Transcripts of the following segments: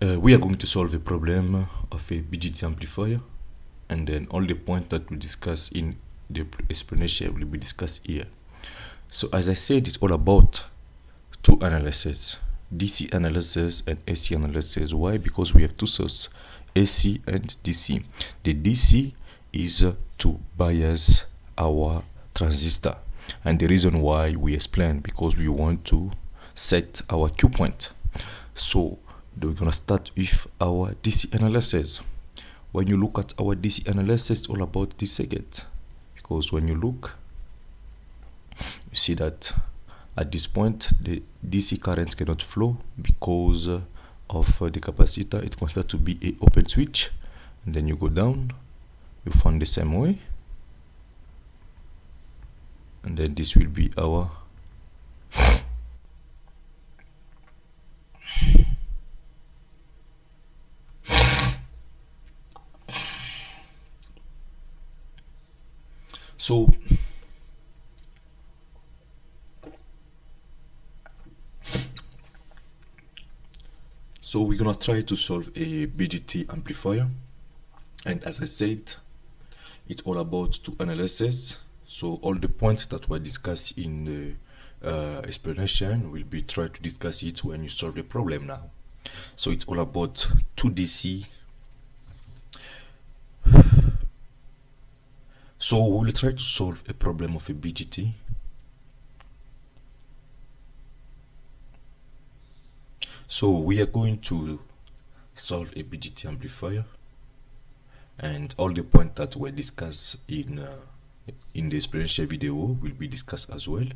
We are going to solve a problem of a BJT amplifier, and then all the points that we discuss in the explanation will be discussed here. So as I said, it's all about two analyses, DC analysis and AC analysis. Why? Because we have two sources, AC and DC. The DC is to bias our transistor, and the reason why we explain, because we want to set our Q point. So we're gonna start with our DC analysis. When you look at our DC analysis, it's all about this circuit, because when you look, you see that at this point the DC current cannot flow because of the capacitor. It's considered to be a open switch, and then you go down, you find the same way, and then this will be our so we're gonna try to solve a BJT amplifier, and as I said, it's all about two analysis. So all the points that were discussed in the explanation will be tried to discuss it when you solve the problem now. So it's all about two DC. So we'll try to solve a problem of a BJT. So we are going to solve a BJT amplifier, and all the points that were discussed in the explanation video will be discussed as well.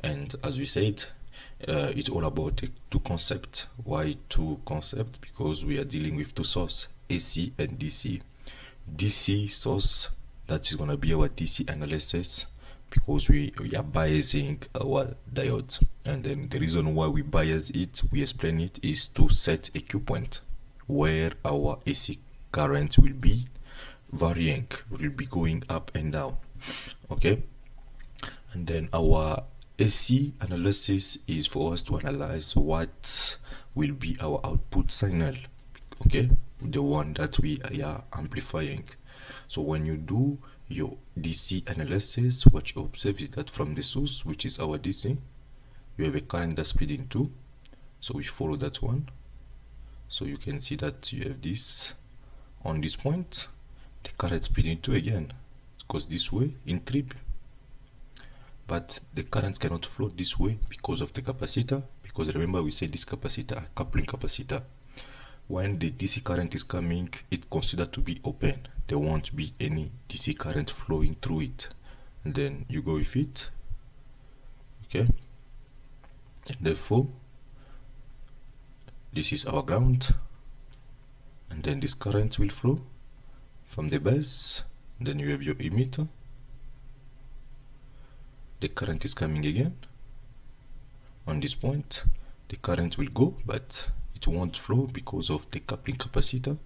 And as we said, it's all about the two concepts. Why two concepts? Because we are dealing with two sources, AC and DC. DC source, that is going to be our DC analysis, because we are biasing our diodes, and then the reason why we bias it, we explain it, is to set a Q point where our AC current will be varying, will be going up and down. Okay, and then our AC analysis is for us to analyze what will be our output signal, okay, the one that we are amplifying. So when you do your DC analysis, what you observe is that from the source, which is our DC, you have a current that's split in two. So we follow that one. So you can see that you have this on this point, the current split in two again. It goes this way in trip, but the current cannot flow this way because of the capacitor, because remember we said this capacitor, coupling capacitor, when the DC current is coming, it's considered to be open. There won't be any DC current flowing through it, and then you go with it, okay, and therefore this is our ground, and then this current will flow from the base. Then you have your emitter, the current is coming again on this point, the current will go, but it won't flow because of the coupling capacitor,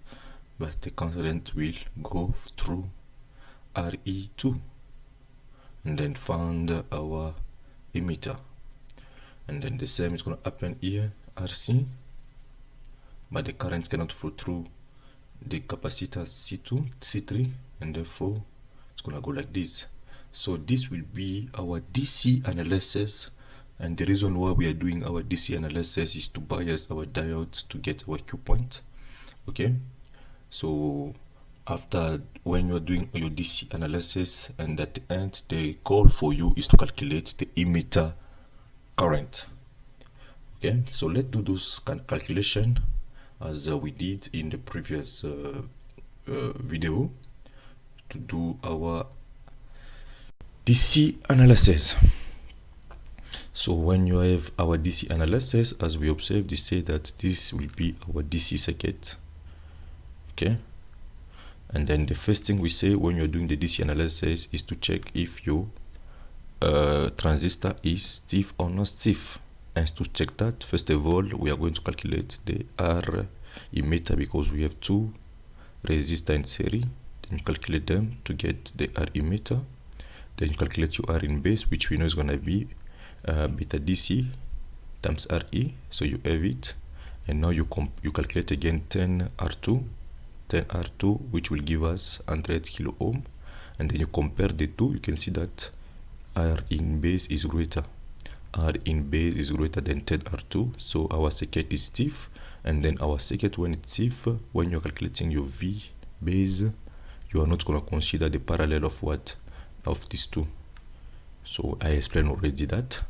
but the current will go through RE2, and then find our emitter, and then the same is going to happen here, RC, but the current cannot flow through the capacitor C2, C3, and therefore it's going to go like this. So this will be our DC analysis, and the reason why we are doing our DC analysis is to bias our diodes to get our Q point. Okay, so after, when you're doing your DC analysis, and at the end the goal for you is to calculate the emitter current. Okay, so let's do those calculation as we did in the previous video to do our DC analysis. So when you have our DC analysis, as we observed, they say that this will be our DC circuit, okay, and then the first thing we say when you're doing the DC analysis is to check if your transistor is stiff or not stiff. And to check that, first of all, we are going to calculate the R emitter, because we have two resistors in series. Then you calculate them to get the R emitter. Then you calculate your R in base, which we know is going to be beta DC times RE. So you have it, and now you calculate again 10 R2, which will give us 100 kilo ohm, and then you compare the two. You can see that R in base is greater. R in base is greater than 10 R2, so our circuit is stiff. And then our circuit, when it's stiff, when you're calculating your V base, you are not going to consider the parallel of what? Of these two. So I explained already that.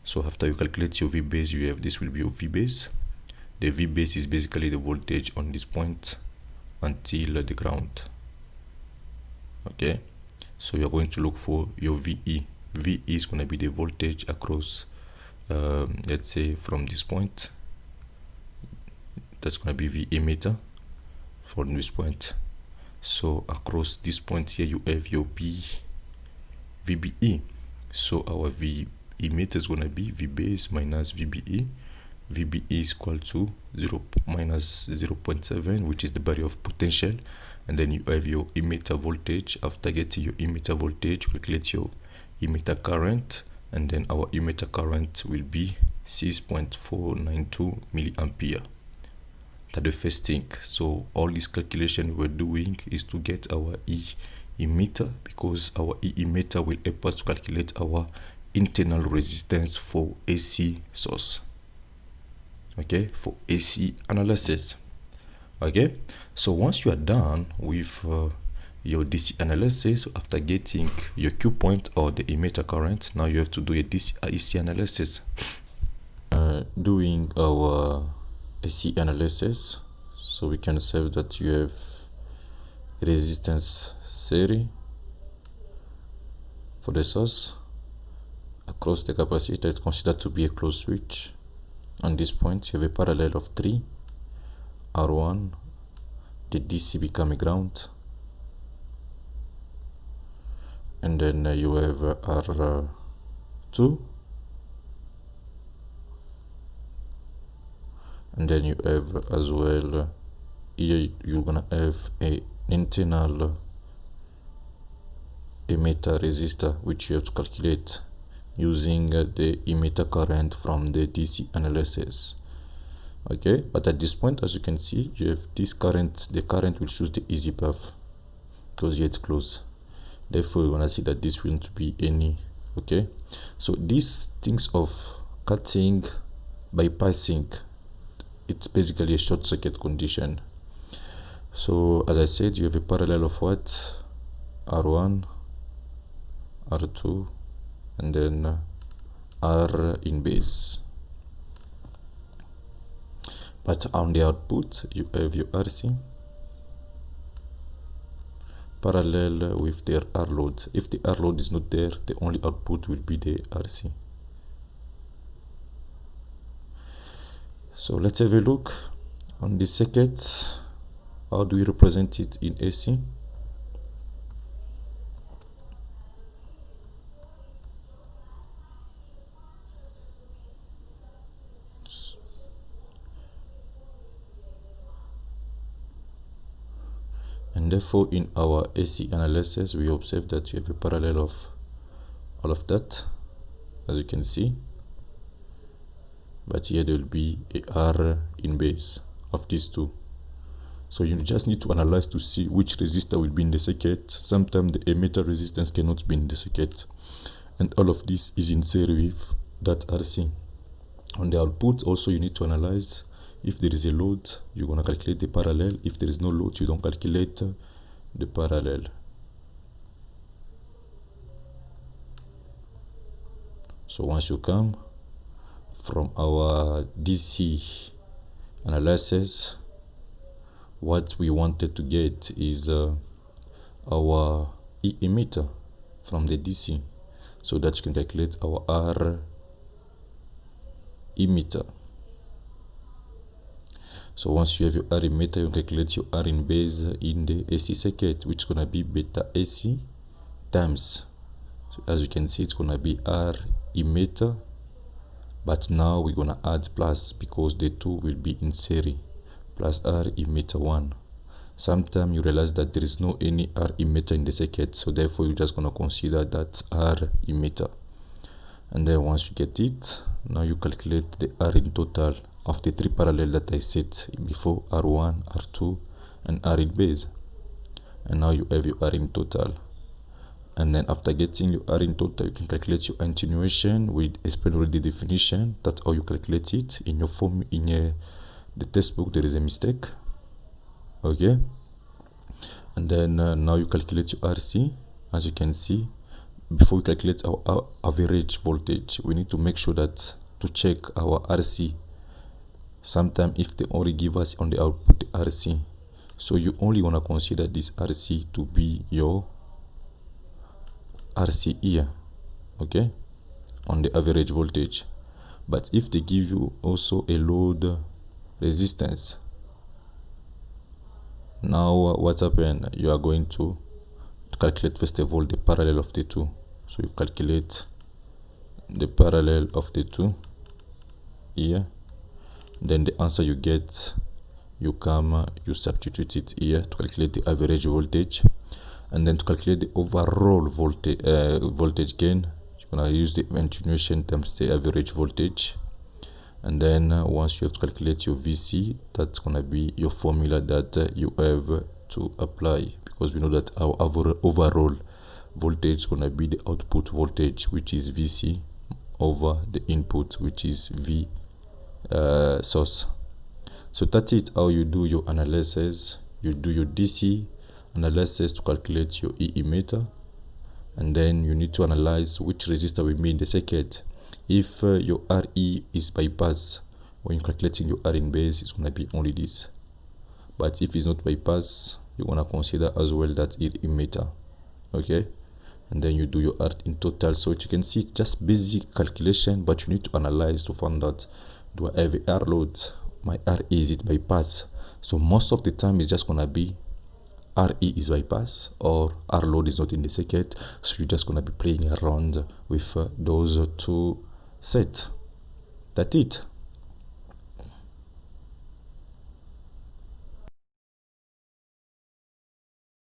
So after you calculate your V base, you have this will be your V base. The V base is basically the voltage on this point until the ground. Okay, so you're going to look for your VE. VE is going to be the voltage across, let's say from this point. That's going to be VE meter from this point. So across this point here, you have your VBE. So our VE meter is going to be V base minus VBE. VBE is equal to 0 minus 0.7, which is the barrier of potential. And then you have your emitter voltage. After getting your emitter voltage, calculate your emitter current, and then our emitter current will be 6.492 milliampere. That's the first thing. So all this calculation we're doing is to get our E emitter, because our E emitter will help us to calculate our internal resistance for AC source. Okay, for AC analysis. Okay, so once you are done with your DC analysis, after getting your Q point or the emitter current, now you have to do a AC analysis. Doing our AC analysis, so we can say that you have resistance series for the source across the capacitor. It's considered to be a closed switch. On this point, you have a parallel of 3 R1, the DC become ground, and then you have R2, and then you have as well here you're gonna have an internal emitter resistor, which you have to calculate using the emitter current from the DC analysis. Okay, but at this point, as you can see, you have this current. The current will choose the easy path because here it's closed. Therefore, you want to see that this will not be any. Okay, so these things of cutting, bypassing, it's basically a short circuit condition. So as I said, you have a parallel of what? R1, R2, and then R in base. But on the output, you have your RC parallel with their R load. If the R load is not there, the only output will be the RC. So let's have a look on this circuit. How do we represent it in AC? And therefore, in our AC analysis, we observe that you have a parallel of all of that, as you can see. But here there will be a R in base of these two. So you just need to analyze to see which resistor will be in the circuit. Sometimes the emitter resistance cannot be in the circuit. And all of this is in series with that RC. On the output, also you need to analyze. If there is a load, you're going to calculate the parallel. If there is no load, you don't calculate the parallel. So once you come from our DC analysis, what we wanted to get is our E emitter from the DC, so that you can calculate our R emitter. So once you have your R emitter, you calculate your R in base in the AC circuit, which is going to be beta AC times. So as you can see, it's going to be R emitter, but now we're going to add plus because the two will be in series, plus R emitter 1. Sometimes you realize that there is no any R emitter in the circuit, so therefore you're just going to consider that R emitter. And then once you get it, now you calculate the R in total. of the three parallel that I set before, R1, R2, and R in base. And now you have your R in total. And then after getting your R in total, you can calculate your attenuation with explain already the definition. That's how you calculate it. In your form, the textbook, there is a mistake. Okay. And then now you calculate your RC. As you can see, before we calculate our average voltage, we need to make sure that to check our RC. Sometimes if they only give us on the output RC, so you only want to consider this RC to be your RC here, okay, on the average voltage. But if they give you also a load resistance, now what's happened, you are going to calculate first of all the parallel of the two. So you calculate the parallel of the two here, then the answer you get, you substitute it here to calculate the average voltage. And then to calculate the overall voltage gain, you're gonna use the attenuation times the average voltage. And then once you have to calculate your VC, that's gonna be your formula that you have to apply, because we know that our overall voltage is gonna be the output voltage, which is VC, over the input, which is V source. So that's it, how you do your analysis. You do your DC analysis to calculate your E emitter, and then you need to analyze which resistor will be in the circuit. If your RE is bypass, when you're calculating your R in base, it's going to be only this. But if it's not bypass, you want to consider as well that E emitter. Okay, and then you do your R in total. So you can see it's just basic calculation, but you need to analyze to find out, do I have a R load? My RE, is it bypass? So most of the time it's just going to be RE is bypass or R load is not in the circuit. So you're just going to be playing around with those two sets. That's it.